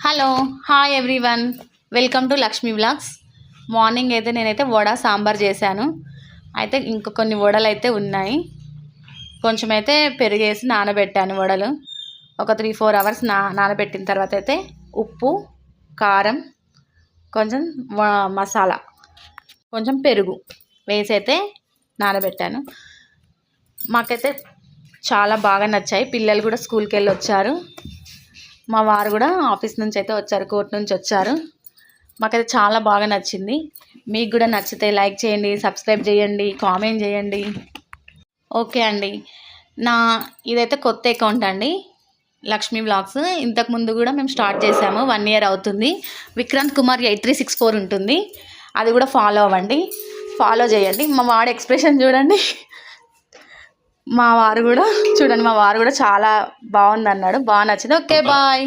Hello hi everyone, welcome to Lakshmi vlogs. Morning అయితే నేనైతే వడ సాంబార్ చేశాను. అయితే ఇంకా కొన్ని వడలు అయితే ఉన్నాయి. కొంచెం అయితే పెరిగేసి నానబెట్టాను వడలు. ఒక 3-4 అవర్స్ నానబెట్టిన తర్వాత అయితే ఉప్పు, కారం, కొంచెం మసాలా, కొంచెం పెరుగు వేసి అయితే నానబెట్టాను. మాకైతే చాలా బాగా నచ్చాయి. పిల్లలు కూడా స్కూల్కి వెళ్ళి వచ్చారు. మా వారు కూడా ఆఫీస్ నుంచి అయితే వచ్చారు, కోర్టు నుంచి వచ్చారు. మాకైతే చాలా బాగా నచ్చింది. మీకు కూడా నచ్చితే లైక్ చేయండి, సబ్స్క్రైబ్ చేయండి, కామెంట్ చేయండి. ఓకే అండి. ఇదైతే కొత్త అకౌంట్ అండి, లక్ష్మీ వ్లాగ్స్. ఇంతకుముందు కూడా మేము స్టార్ట్ చేసాము, 1 year అవుతుంది. విక్రాంత్ కుమార్ 8364 ఉంటుంది, అది కూడా ఫాలో అవ్వండి, ఫాలో చేయండి. మా వాడి ఎక్స్ప్రెషన్ చూడండి. మా వారు కూడా చూడండి, మా వారు కూడా చాలా బాగుంది అన్నాడు, బాగా నచ్చింది. Okay bye.